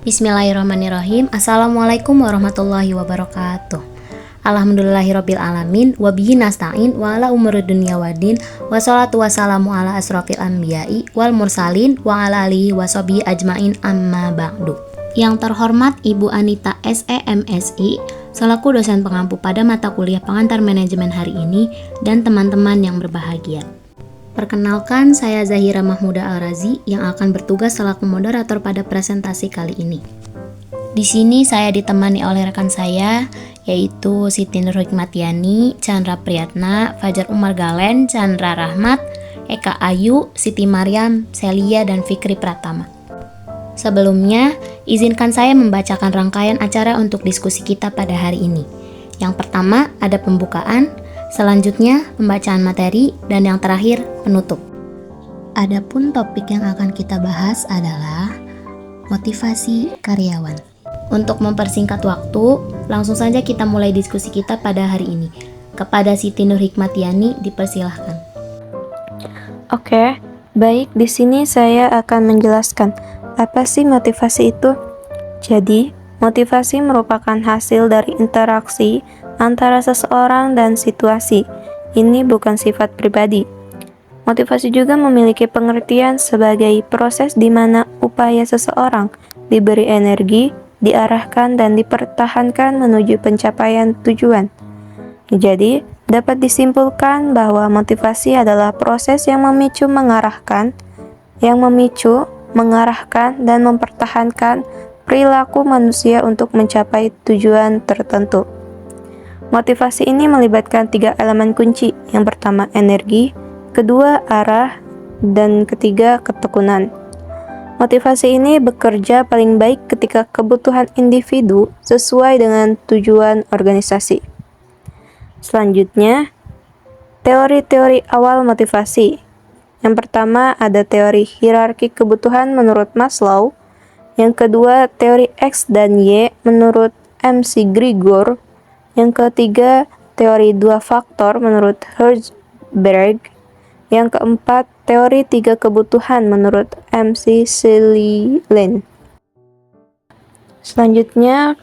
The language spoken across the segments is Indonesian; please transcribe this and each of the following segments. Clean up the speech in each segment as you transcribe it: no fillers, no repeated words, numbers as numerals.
Bismillahirrahmanirrahim. Assalamualaikum warahmatullahi wabarakatuh. Alhamdulillahirabbil alamin wa bihi nasta'in wa ala umuri dunya waddin wa sholatu wassalamu ala asrofil anbiya'i wal mursalin wa ala alihi washabihi ajmain amma ba'du. Yang terhormat Ibu Anita SEMSI selaku dosen pengampu pada mata kuliah pengantar manajemen hari ini dan teman-teman yang berbahagia. Perkenalkan, saya Zahira Mahmuda Al-Razi yang akan bertugas selaku moderator pada presentasi kali ini. Di sini saya ditemani oleh rekan saya, yaitu Siti Nur Hikmatiani, Chandra Priyatna, Fajar Umar Galen, Chandra Rahmat, Eka Ayu, Siti Maryam, Celia, dan Fikri Pratama. Sebelumnya, izinkan saya membacakan rangkaian acara untuk diskusi kita pada hari ini. Yang pertama, ada pembukaan, selanjutnya pembacaan materi, dan yang terakhir penutup. Adapun topik yang akan kita bahas adalah motivasi karyawan. Untuk mempersingkat waktu, langsung saja kita mulai diskusi kita pada hari ini. Kepada Siti Nur Hikmatiani dipersilahkan. Oke, baik, di sini saya akan menjelaskan apa sih motivasi itu. Jadi, motivasi merupakan hasil dari interaksi antara seseorang dan situasi. Ini bukan sifat pribadi. Motivasi juga memiliki pengertian sebagai proses di mana upaya seseorang diberi energi, diarahkan, dan dipertahankan menuju pencapaian tujuan. Jadi, dapat disimpulkan bahwa motivasi adalah proses yang memicu, mengarahkan, dan mempertahankan perilaku manusia untuk mencapai tujuan tertentu. Motivasi ini melibatkan 3 elemen kunci. Yang pertama energi, kedua arah, dan ketiga ketekunan. Motivasi ini bekerja paling baik ketika kebutuhan individu sesuai dengan tujuan organisasi. Selanjutnya, teori-teori awal motivasi. Yang pertama ada teori hierarki kebutuhan menurut Maslow. Yang kedua, teori X dan Y menurut McGregor. Yang ketiga, teori 2 faktor menurut Herzberg. Yang keempat, teori 3 kebutuhan menurut McClelland. Selanjutnya,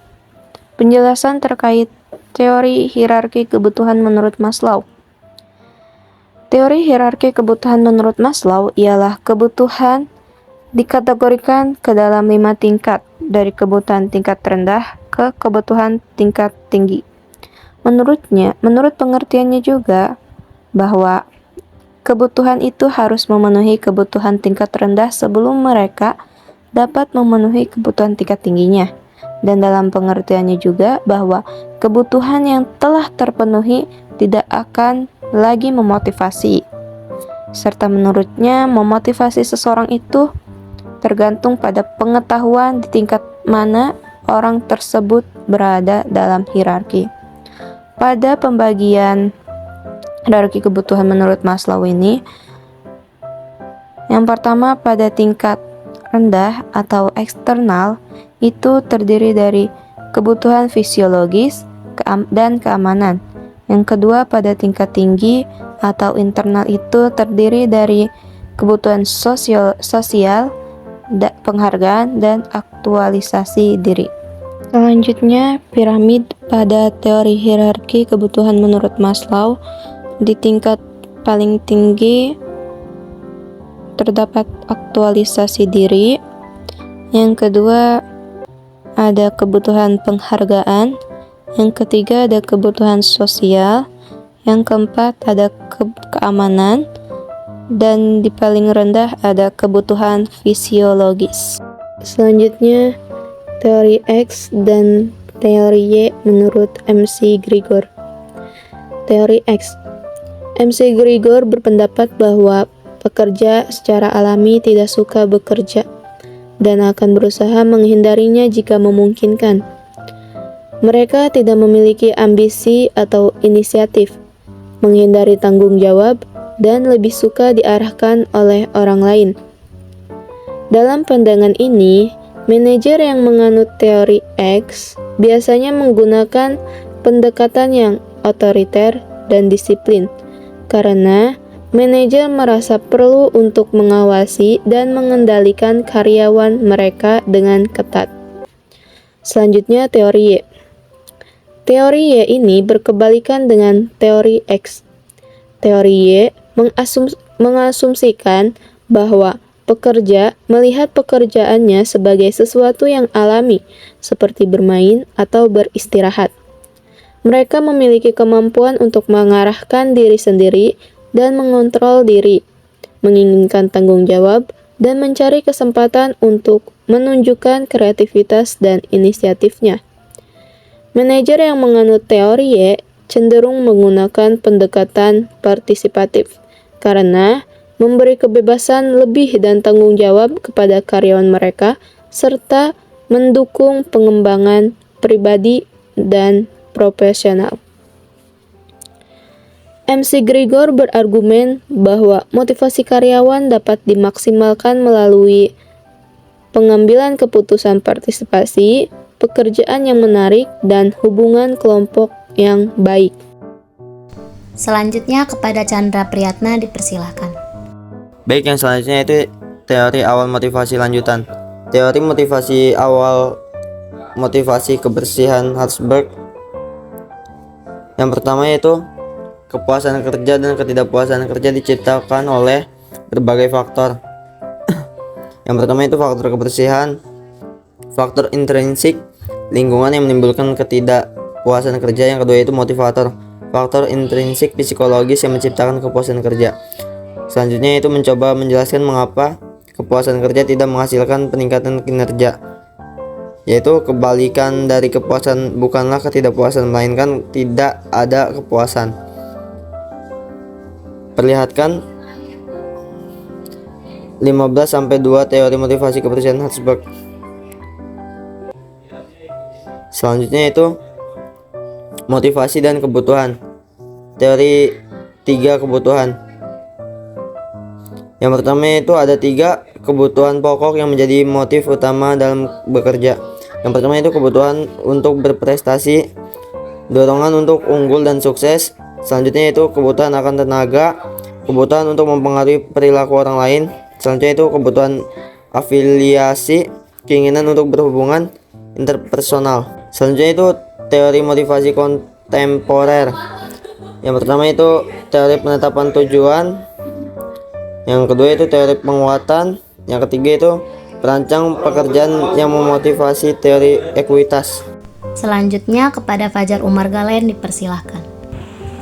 penjelasan terkait teori hierarki kebutuhan menurut Maslow. Teori hierarki kebutuhan menurut Maslow ialah kebutuhan dikategorikan ke dalam 5 tingkat, dari kebutuhan tingkat rendah ke kebutuhan tingkat tinggi. Menurut pengertiannya juga, bahwa kebutuhan itu harus memenuhi kebutuhan tingkat rendah sebelum mereka dapat memenuhi kebutuhan tingkat tingginya. Dan dalam pengertiannya juga bahwa kebutuhan yang telah terpenuhi tidak akan lagi memotivasi. Serta menurutnya, memotivasi seseorang itu tergantung pada pengetahuan di tingkat mana orang tersebut berada dalam hierarki. Pada pembagian hierarki kebutuhan menurut Maslow ini, yang pertama pada tingkat rendah atau eksternal itu terdiri dari kebutuhan fisiologis dan keamanan. Yang kedua pada tingkat tinggi atau internal itu terdiri dari kebutuhan sosial, penghargaan, dan aktualisasi diri. Selanjutnya, piramid pada teori hierarki kebutuhan menurut Maslow. Di tingkat paling tinggi terdapat aktualisasi diri. Yang kedua ada kebutuhan penghargaan. Yang ketiga ada kebutuhan sosial. Yang keempat ada keamanan. Dan di paling rendah ada kebutuhan fisiologis. Selanjutnya, teori X dan teori Y menurut McGregor. Teori X. McGregor berpendapat bahwa pekerja secara alami tidak suka bekerja dan akan berusaha menghindarinya jika memungkinkan. Mereka tidak memiliki ambisi atau inisiatif, menghindari tanggung jawab, dan lebih suka diarahkan oleh orang lain. Dalam pandangan ini, manajer yang menganut teori X biasanya menggunakan pendekatan yang otoriter dan disiplin, karena manajer merasa perlu untuk mengawasi dan mengendalikan karyawan mereka dengan ketat. Selanjutnya, teori Y. Teori Y ini berkebalikan dengan teori X. Teori Y mengasumsikan bahwa pekerja melihat pekerjaannya sebagai sesuatu yang alami, seperti bermain atau beristirahat. Mereka memiliki kemampuan untuk mengarahkan diri sendiri dan mengontrol diri, menginginkan tanggung jawab, dan mencari kesempatan untuk menunjukkan kreativitas dan inisiatifnya. Manajer yang menganut teori Y cenderung menggunakan pendekatan partisipatif karena memberi kebebasan lebih dan tanggung jawab kepada karyawan mereka serta mendukung pengembangan pribadi dan profesional. MC Gregor berargumen bahwa motivasi karyawan dapat dimaksimalkan melalui pengambilan keputusan partisipasi, pekerjaan yang menarik, dan hubungan kelompok yang baik. Selanjutnya kepada Chandra Priyatna dipersilahkan. Baik, yang selanjutnya itu teori awal motivasi lanjutan. Teori motivasi awal motivasi kebersihan Herzberg. Yang pertama yaitu kepuasan kerja dan ketidakpuasan kerja diciptakan oleh berbagai faktor. Yang pertama itu faktor kebersihan, faktor intrinsik, lingkungan yang menimbulkan ketidakpuasan kerja. Yang kedua itu motivator, faktor intrinsik psikologis yang menciptakan kepuasan kerja. Selanjutnya itu mencoba menjelaskan mengapa kepuasan kerja tidak menghasilkan peningkatan kinerja, yaitu kebalikan dari kepuasan bukanlah ketidakpuasan, melainkan tidak ada kepuasan. Perlihatkan 15-2 teori motivasi kebersihan Herzberg. Selanjutnya itu motivasi dan kebutuhan. Teori 3 kebutuhan. Yang pertama itu ada 3 kebutuhan pokok yang menjadi motif utama dalam bekerja. Yang pertama itu kebutuhan untuk berprestasi, dorongan untuk unggul dan sukses. Selanjutnya itu kebutuhan akan tenaga, kebutuhan untuk mempengaruhi perilaku orang lain. Selanjutnya itu kebutuhan afiliasi, keinginan untuk berhubungan interpersonal. Selanjutnya itu teori motivasi kontemporer. Yang pertama itu teori penetapan tujuan. Yang kedua itu teori penguatan. Yang ketiga itu perancang pekerjaan yang memotivasi, teori ekuitas. Selanjutnya kepada Fajar Umar Galen dipersilahkan.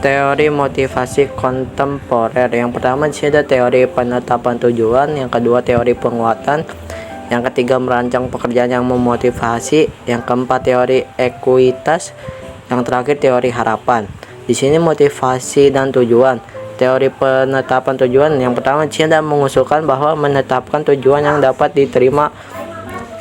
Teori motivasi kontemporer. Yang pertama ada teori penetapan tujuan, yang kedua teori penguatan, yang ketiga merancang pekerjaan yang memotivasi, yang keempat teori ekuitas, yang terakhir teori harapan. Di sini motivasi dan tujuan. Teori penetapan tujuan yang pertama Cina mengusulkan bahwa menetapkan tujuan yang dapat diterima,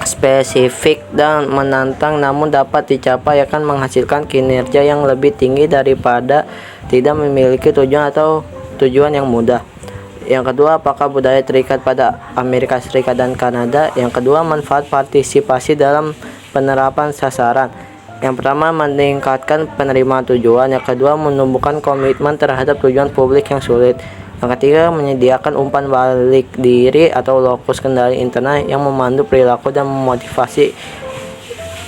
spesifik dan menantang namun dapat dicapai akan menghasilkan kinerja yang lebih tinggi daripada tidak memiliki tujuan atau tujuan yang mudah. Yang kedua, apakah budaya terikat pada Amerika Serikat dan Kanada? Yang kedua, manfaat partisipasi dalam penerapan sasaran. Yang pertama, meningkatkan penerimaan tujuan. Yang kedua, menumbuhkan komitmen terhadap tujuan publik yang sulit. Yang ketiga, menyediakan umpan balik diri atau lokus kendali internal yang memandu perilaku dan memotivasi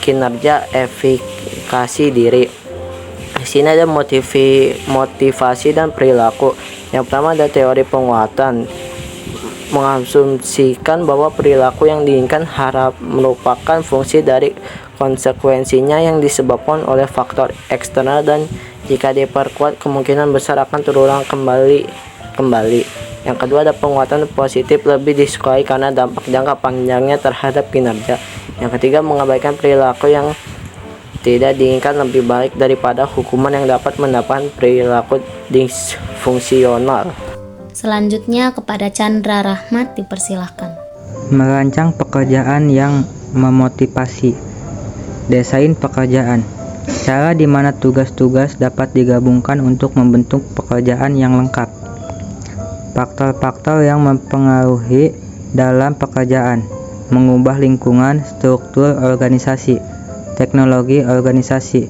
kinerja efikasi diri. Di sini ada motivasi dan perilaku. Yang pertama ada teori penguatan, mengasumsikan bahwa perilaku yang diinginkan harap merupakan fungsi dari konsekuensinya yang disebabkan oleh faktor eksternal dan jika diperkuat kemungkinan besar akan terulang kembali. Yang kedua ada penguatan positif, lebih disukai karena dampak jangka panjangnya terhadap kinerja. Yang ketiga mengabaikan perilaku yang tidak diinginkan lebih baik daripada hukuman yang dapat mendapatkan perilaku disfungsional. Selanjutnya kepada Chandra Rahmat dipersilahkan. Merancang pekerjaan yang memotivasi. Desain pekerjaan. Cara di mana tugas-tugas dapat digabungkan untuk membentuk pekerjaan yang lengkap. Faktor-faktor yang mempengaruhi dalam pekerjaan. Mengubah lingkungan, struktur organisasi, teknologi organisasi,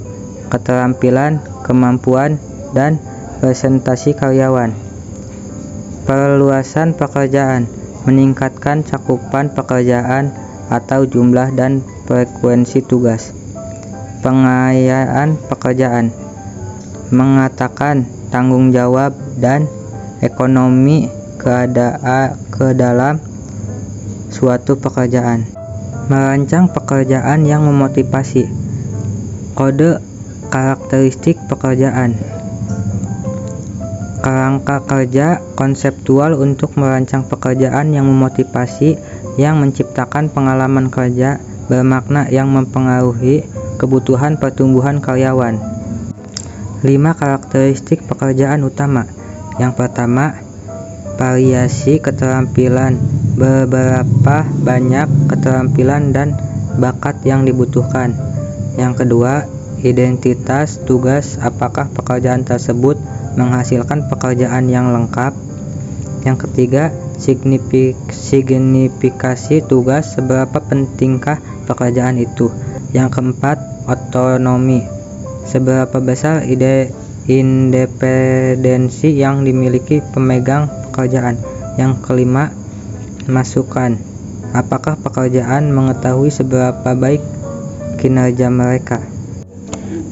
keterampilan, kemampuan, dan presentasi karyawan. Perluasan pekerjaan. Meningkatkan cakupan pekerjaan atau jumlah dan frekuensi tugas. Pengayaan pekerjaan mengatakan tanggung jawab dan ekonomi ke dalam suatu pekerjaan. Merancang pekerjaan yang memotivasi. Kode karakteristik pekerjaan. Kerangka kerja konseptual untuk merancang pekerjaan yang memotivasi, yang menciptakan pengalaman kerja bermakna yang mempengaruhi kebutuhan pertumbuhan karyawan. 5 karakteristik pekerjaan utama. Yang pertama, variasi keterampilan. Beberapa banyak keterampilan dan bakat yang dibutuhkan. Yang kedua, identitas tugas. Apakah pekerjaan tersebut menghasilkan pekerjaan yang lengkap? Yang ketiga, signifikasi tugas. Seberapa pentingkah pekerjaan itu? Yang keempat, otonomi. Seberapa besar independensi yang dimiliki pemegang pekerjaan? Yang kelima, masukan. Apakah pekerjaan mengetahui seberapa baik kinerja mereka?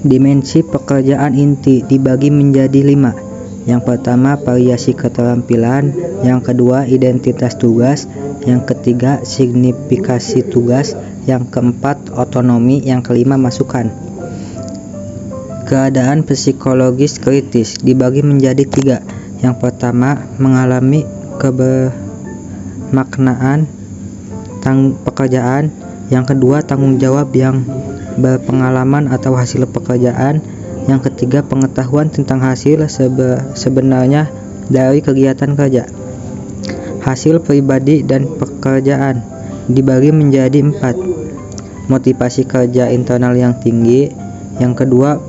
Dimensi pekerjaan inti dibagi menjadi 5. Yang pertama, variasi keterampilan. Yang kedua, identitas tugas. Yang ketiga, signifikasi tugas. Yang keempat, otonomi. Yang kelima, masukan. Keadaan psikologis kritis dibagi menjadi 3. Yang pertama, mengalami kebermaknaan pekerjaan. Yang kedua, tanggung jawab yang berpengalaman atau hasil pekerjaan. Yang ketiga, pengetahuan tentang hasil sebenarnya dari kegiatan kerja. Hasil pribadi dan pekerjaan dibagi menjadi 4. Motivasi kerja internal yang tinggi. Yang kedua,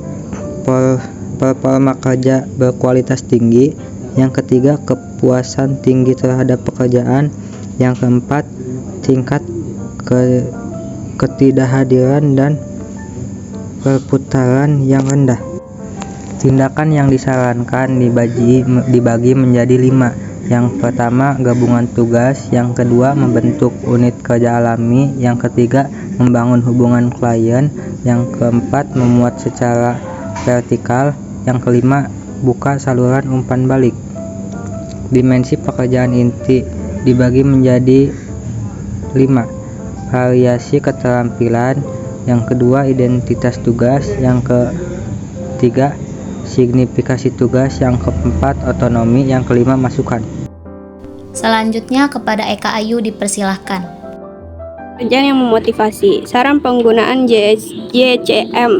performa kerja berkualitas tinggi. Yang ketiga, kepuasan tinggi terhadap pekerjaan. Yang keempat, tingkat ketidakhadiran dan perputaran yang rendah. Tindakan yang disarankan dibagi menjadi 5. Yang pertama, gabungan tugas. Yang kedua, membentuk unit kerja alami. Yang ketiga, membangun hubungan klien. Yang keempat, memuat secara vertikal. Yang kelima, buka saluran umpan balik. Dimensi pekerjaan inti dibagi menjadi 5. Variasi keterampilan. Yang kedua, identitas tugas. Yang ketiga, signifikasi tugas. Yang keempat, otonomi. Yang kelima, masukan. Selanjutnya kepada Eka Ayu dipersilahkan. Pekerjaan yang memotivasi. Saran penggunaan JCM.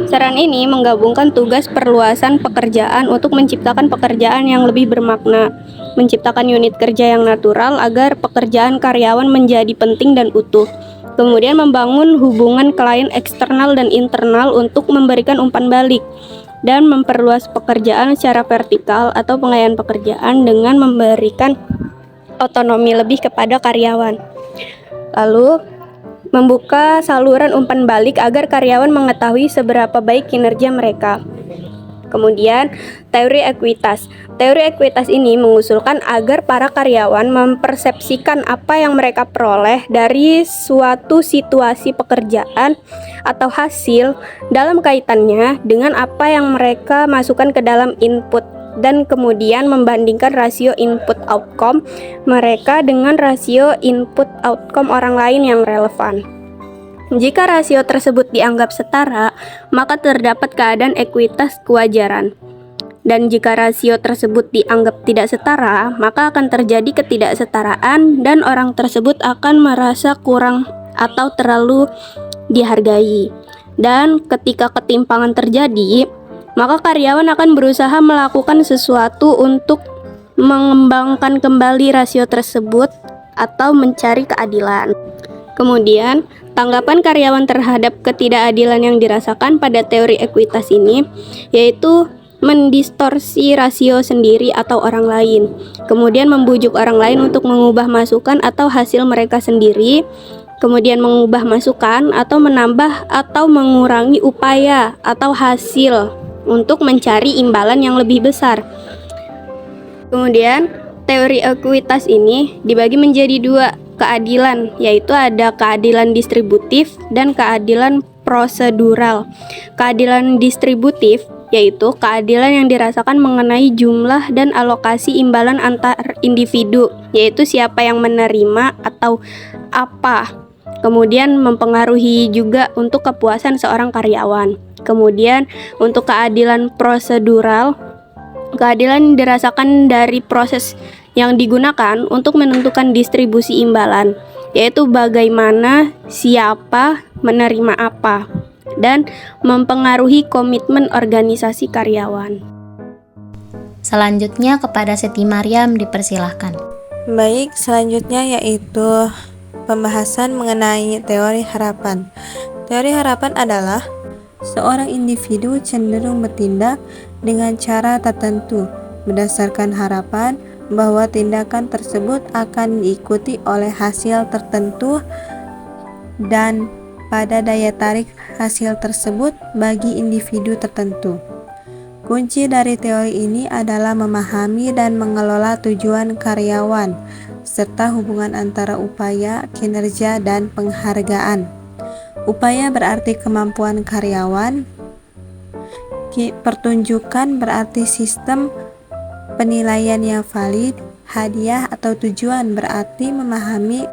Saran ini menggabungkan tugas perluasan pekerjaan untuk menciptakan pekerjaan yang lebih bermakna, menciptakan unit kerja yang natural agar pekerjaan karyawan menjadi penting dan utuh. Kemudian membangun hubungan klien eksternal dan internal untuk memberikan umpan balik, dan memperluas pekerjaan secara vertikal atau pengayaan pekerjaan dengan memberikan otonomi lebih kepada karyawan. Lalu, membuka saluran umpan balik agar karyawan mengetahui seberapa baik kinerja mereka. Kemudian, teori ekuitas. Teori ekuitas ini mengusulkan agar para karyawan mempersepsikan apa yang mereka peroleh dari suatu situasi pekerjaan atau hasil dalam kaitannya dengan apa yang mereka masukkan ke dalam input, dan kemudian membandingkan rasio input outcome mereka dengan rasio input outcome orang lain yang relevan. Jika rasio tersebut dianggap setara, maka terdapat keadaan ekuitas kewajaran. Dan jika rasio tersebut dianggap tidak setara, maka akan terjadi ketidaksetaraan dan orang tersebut akan merasa kurang atau terlalu dihargai. Dan ketika ketimpangan terjadi, maka karyawan akan berusaha melakukan sesuatu untuk mengembangkan kembali rasio tersebut atau mencari keadilan. Kemudian, tanggapan karyawan terhadap ketidakadilan yang dirasakan pada teori ekuitas ini yaitu mendistorsi rasio sendiri atau orang lain, kemudian membujuk orang lain untuk mengubah masukan atau hasil mereka sendiri, kemudian mengubah masukan atau menambah atau mengurangi upaya atau hasil untuk mencari imbalan yang lebih besar. Kemudian, teori ekuitas ini dibagi menjadi 2, keadilan, yaitu ada keadilan distributif dan keadilan prosedural. Keadilan distributif yaitu keadilan yang dirasakan mengenai jumlah dan alokasi imbalan antar individu, yaitu siapa yang menerima atau apa. Kemudian mempengaruhi juga untuk kepuasan seorang karyawan. Kemudian untuk keadilan prosedural, keadilan dirasakan dari proses yang digunakan untuk menentukan distribusi imbalan, yaitu bagaimana siapa menerima apa, dan mempengaruhi komitmen organisasi karyawan. Selanjutnya kepada Siti Maryam dipersilahkan. Baik, selanjutnya yaitu pembahasan mengenai teori harapan. Teori harapan adalah seorang individu cenderung bertindak dengan cara tertentu berdasarkan harapan bahwa tindakan tersebut akan diikuti oleh hasil tertentu dan pada daya tarik hasil tersebut bagi individu tertentu. Kunci dari teori ini adalah memahami dan mengelola tujuan karyawan serta hubungan antara upaya, kinerja, dan penghargaan. Upaya berarti kemampuan karyawan, pertunjukan berarti sistem penilaian yang valid, hadiah atau tujuan berarti memahami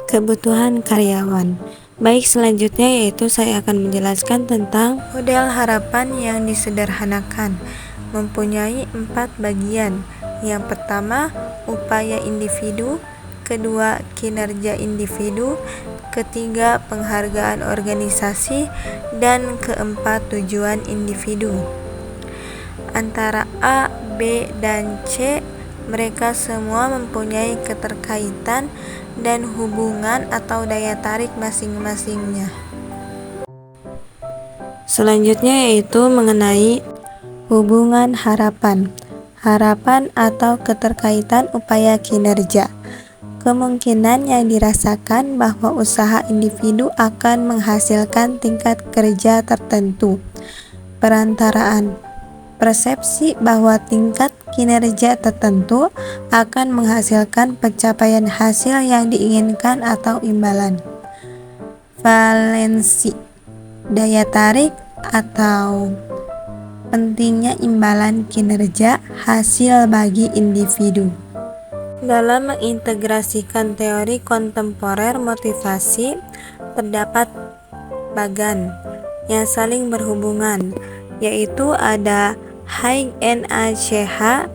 kebutuhan karyawan. Baik, selanjutnya yaitu saya akan menjelaskan tentang model harapan yang disederhanakan. Mempunyai 4 bagian. Yang pertama, upaya individu. Kedua, kinerja individu. Ketiga, penghargaan organisasi. Dan keempat, tujuan individu. Antara A, B, dan C, mereka semua mempunyai keterkaitan dan hubungan atau daya tarik masing-masingnya. Selanjutnya yaitu mengenai hubungan harapan. Harapan atau keterkaitan upaya kinerja. Kemungkinan yang dirasakan bahwa usaha individu akan menghasilkan tingkat kerja tertentu. Perantaraan. Persepsi bahwa tingkat kinerja tertentu akan menghasilkan pencapaian hasil yang diinginkan atau imbalan. Valensi, daya tarik atau pentingnya imbalan kinerja hasil bagi individu. Dalam mengintegrasikan teori kontemporer motivasi, terdapat bagan yang saling berhubungan, yaitu ada HINACH,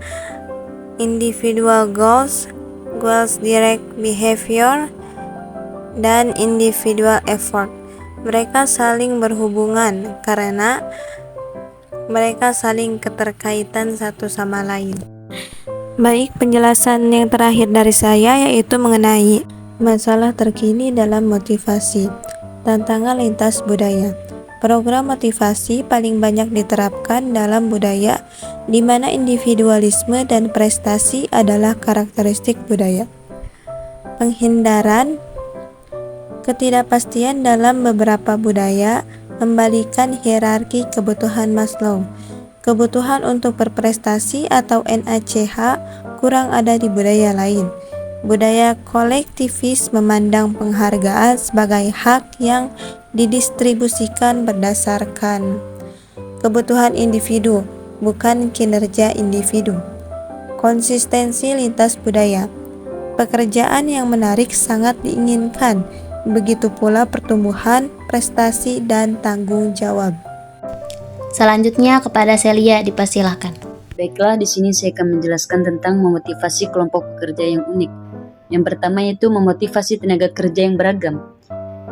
individual goals, goals direct behavior, dan individual effort. Mereka saling berhubungan karena mereka saling keterkaitan satu sama lain. Baik, penjelasan yang terakhir dari saya yaitu mengenai masalah terkini dalam motivasi, tantangan lintas budaya. Program motivasi paling banyak diterapkan dalam budaya di mana individualisme dan prestasi adalah karakteristik budaya. Penghindaran ketidakpastian dalam beberapa budaya membalikan hierarki kebutuhan Maslow. Kebutuhan untuk berprestasi atau NACH kurang ada di budaya lain. Budaya kolektivis memandang penghargaan sebagai hak yang didistribusikan berdasarkan kebutuhan individu, bukan kinerja individu. Konsistensi lintas budaya. Pekerjaan yang menarik sangat diinginkan, begitu pula pertumbuhan, prestasi, dan tanggung jawab. Selanjutnya kepada Celia dipersilahkan. Baiklah, di sini saya akan menjelaskan tentang memotivasi kelompok pekerja yang unik. Yang pertama yaitu memotivasi tenaga kerja yang beragam.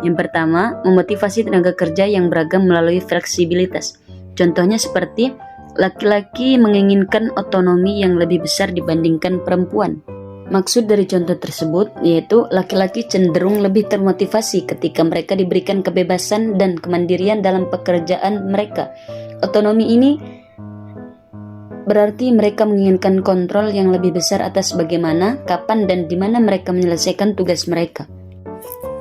Yang pertama, memotivasi tenaga kerja yang beragam melalui fleksibilitas. Contohnya seperti laki-laki menginginkan otonomi yang lebih besar dibandingkan perempuan. Maksud dari contoh tersebut yaitu laki-laki cenderung lebih termotivasi ketika mereka diberikan kebebasan dan kemandirian dalam pekerjaan mereka. Otonomi ini berarti mereka menginginkan kontrol yang lebih besar atas bagaimana, kapan, dan di mana mereka menyelesaikan tugas mereka.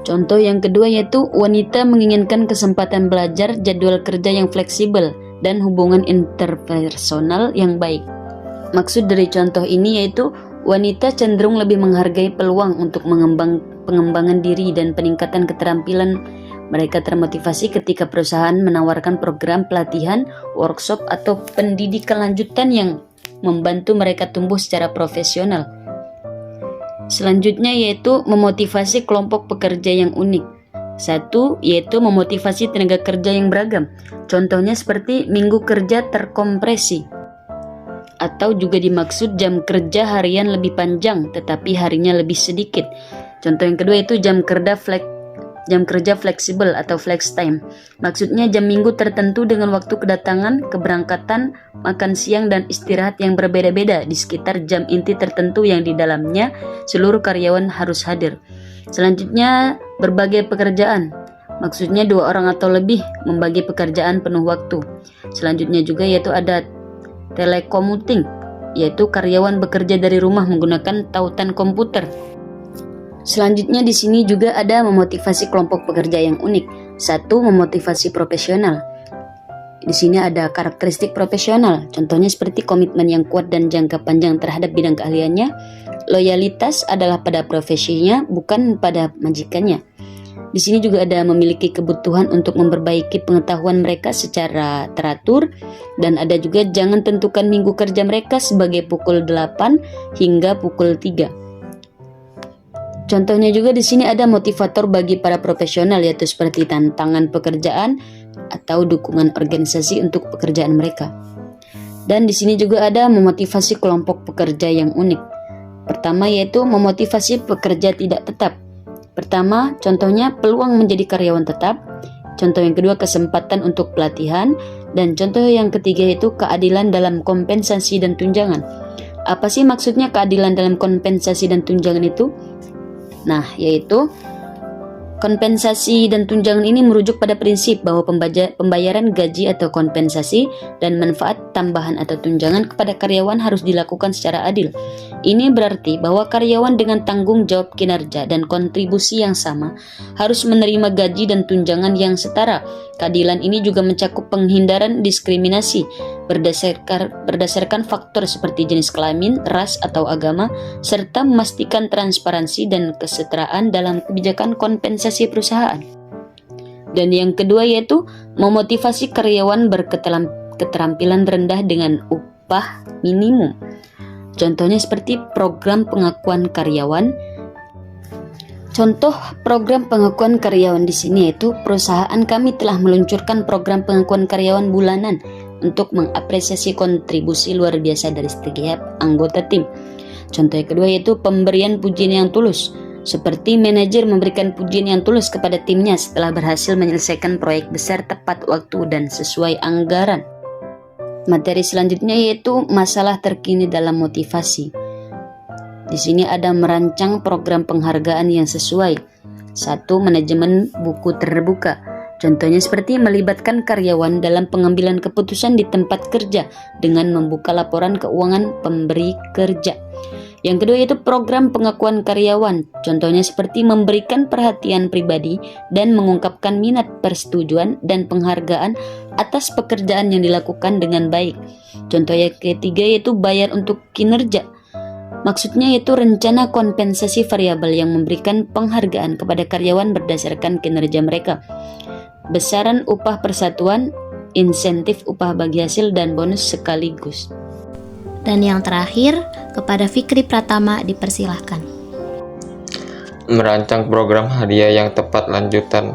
Contoh yang kedua yaitu wanita menginginkan kesempatan belajar, jadwal kerja yang fleksibel, dan hubungan interpersonal yang baik. Maksud dari contoh ini yaitu wanita cenderung lebih menghargai peluang untuk pengembangan diri dan peningkatan keterampilan. Mereka termotivasi ketika perusahaan menawarkan program pelatihan, workshop, atau pendidikan lanjutan yang membantu mereka tumbuh secara profesional. Selanjutnya yaitu memotivasi kelompok pekerja yang unik. Satu, yaitu memotivasi tenaga kerja yang beragam. Contohnya seperti minggu kerja terkompresi, atau juga dimaksud jam kerja harian lebih panjang tetapi harinya lebih sedikit. Contoh yang kedua itu jam kerja fleksibel atau flex time. Maksudnya jam minggu tertentu dengan waktu kedatangan, keberangkatan, makan siang, dan istirahat yang berbeda-beda di sekitar jam inti tertentu yang di dalamnya seluruh karyawan harus hadir. Selanjutnya, berbagai pekerjaan. Maksudnya 2 orang atau lebih membagi pekerjaan penuh waktu. Selanjutnya juga yaitu ada telekommuting, yaitu karyawan bekerja dari rumah menggunakan tautan komputer. Selanjutnya di sini juga ada memotivasi kelompok pekerja yang unik. Satu, memotivasi profesional. Di sini ada karakteristik profesional, contohnya seperti komitmen yang kuat dan jangka panjang terhadap bidang keahliannya. Loyalitas adalah pada profesinya, bukan pada majikannya. Di sini juga ada memiliki kebutuhan untuk memperbaiki pengetahuan mereka secara teratur, dan ada juga jangan tentukan minggu kerja mereka sebagai pukul 8 hingga pukul 3. Contohnya juga di sini ada motivator bagi para profesional, yaitu seperti tantangan pekerjaan atau dukungan organisasi untuk pekerjaan mereka. Dan di sini juga ada memotivasi kelompok pekerja yang unik. Pertama yaitu memotivasi pekerja tidak tetap. Pertama, contohnya peluang menjadi karyawan tetap. Contoh yang kedua, kesempatan untuk pelatihan. Dan contoh yang ketiga yaitu keadilan dalam kompensasi dan tunjangan. Apa sih maksudnya keadilan dalam kompensasi dan tunjangan itu? Nah, yaitu kompensasi dan tunjangan ini merujuk pada prinsip bahwa pembayaran gaji atau kompensasi dan manfaat tambahan atau tunjangan kepada karyawan harus dilakukan secara adil. Ini berarti bahwa karyawan dengan tanggung jawab kinerja dan kontribusi yang sama harus menerima gaji dan tunjangan yang setara. Keadilan ini juga mencakup penghindaran diskriminasi berdasarkan faktor seperti jenis kelamin, ras, atau agama, serta memastikan transparansi dan kesetaraan dalam kebijakan kompensasi perusahaan. Dan yang kedua yaitu memotivasi karyawan berketerampilan rendah dengan upah minimum. Contohnya seperti program pengakuan karyawan. Contoh program pengakuan karyawan di sini yaitu perusahaan kami telah meluncurkan program pengakuan karyawan bulanan untuk mengapresiasi kontribusi luar biasa dari setiap anggota tim. Contoh yang kedua yaitu pemberian pujian yang tulus, seperti manajer memberikan pujian yang tulus kepada timnya setelah berhasil menyelesaikan proyek besar tepat waktu dan sesuai anggaran. Materi selanjutnya yaitu masalah terkini dalam motivasi. Di sini ada merancang program penghargaan yang sesuai. Satu, manajemen buku terbuka. Contohnya seperti melibatkan karyawan dalam pengambilan keputusan di tempat kerja dengan membuka laporan keuangan pemberi kerja. Yang kedua yaitu program pengakuan karyawan. Contohnya seperti memberikan perhatian pribadi dan mengungkapkan minat persetujuan dan penghargaan atas pekerjaan yang dilakukan dengan baik. Contoh yang ketiga yaitu bayar untuk kinerja. Maksudnya yaitu rencana kompensasi variabel yang memberikan penghargaan kepada karyawan berdasarkan kinerja mereka. Besaran upah persatuan, insentif upah bagi hasil, dan bonus sekaligus. Dan yang terakhir, kepada Fikri Pratama dipersilahkan. Merancang program hadiah yang tepat lanjutan.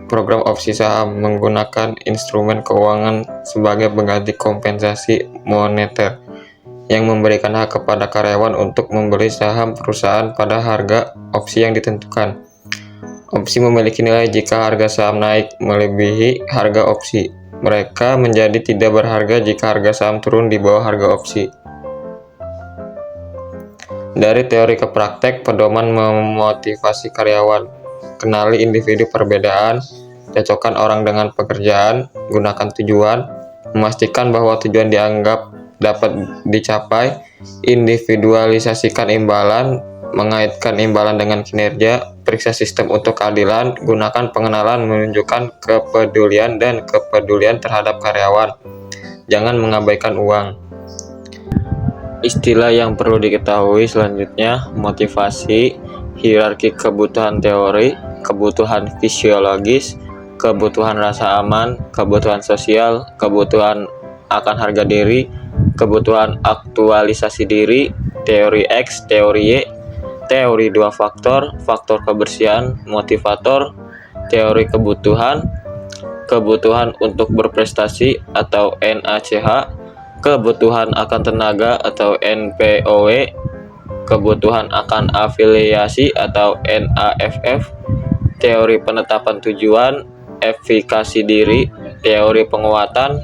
Program opsi saham menggunakan instrumen keuangan sebagai pengganti kompensasi moneter yang memberikan hak kepada karyawan untuk membeli saham perusahaan pada harga opsi yang ditentukan. Opsi memiliki nilai jika harga saham naik melebihi harga opsi. Mereka menjadi tidak berharga jika harga saham turun di bawah harga opsi. Dari teori ke praktek, pedoman memotivasi karyawan. Kenali individu perbedaan, cocokkan orang dengan pekerjaan, gunakan tujuan, memastikan bahwa tujuan dianggap dapat dicapai, individualisasikan imbalan, mengaitkan imbalan dengan kinerja, periksa sistem untuk keadilan, gunakan pengenalan menunjukkan kepedulian dan kepedulian terhadap karyawan. Jangan mengabaikan uang. Istilah yang perlu diketahui selanjutnya, motivasi, hierarki kebutuhan teori, kebutuhan fisiologis, kebutuhan rasa aman, kebutuhan sosial, kebutuhan akan harga diri, kebutuhan aktualisasi diri, teori X, teori Y, teori dua faktor, faktor kebersihan, motivator, teori kebutuhan, kebutuhan untuk berprestasi atau NACH, kebutuhan akan tenaga atau NPOW, kebutuhan akan afiliasi atau NAFF, teori penetapan tujuan, efikasi diri, teori penguatan,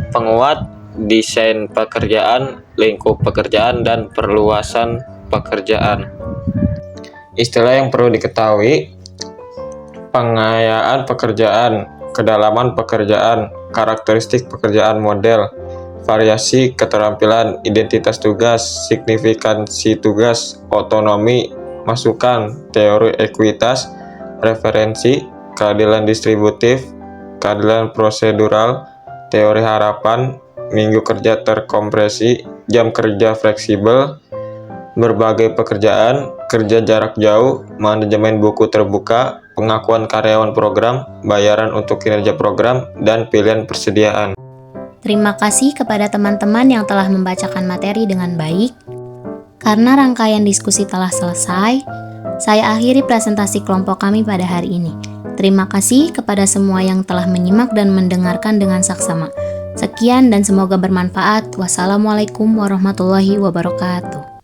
penguat, desain pekerjaan, lingkup pekerjaan, dan perluasan pekerjaan. Istilah yang perlu diketahui, pengayaan pekerjaan, kedalaman pekerjaan, karakteristik pekerjaan model, variasi keterampilan, identitas tugas, signifikansi tugas, otonomi, masukan, teori ekuitas, referensi, keadilan distributif, keadilan prosedural, teori harapan, minggu kerja terkompresi, jam kerja fleksibel, berbagai pekerjaan, kerja jarak jauh, manajemen buku terbuka, pengakuan karyawan program, bayaran untuk kinerja program, dan pilihan persediaan. Terima kasih kepada teman-teman yang telah membacakan materi dengan baik. Karena rangkaian diskusi telah selesai, saya akhiri presentasi kelompok kami pada hari ini. Terima kasih kepada semua yang telah menyimak dan mendengarkan dengan saksama. Sekian dan semoga bermanfaat. Wassalamualaikum warahmatullahi wabarakatuh.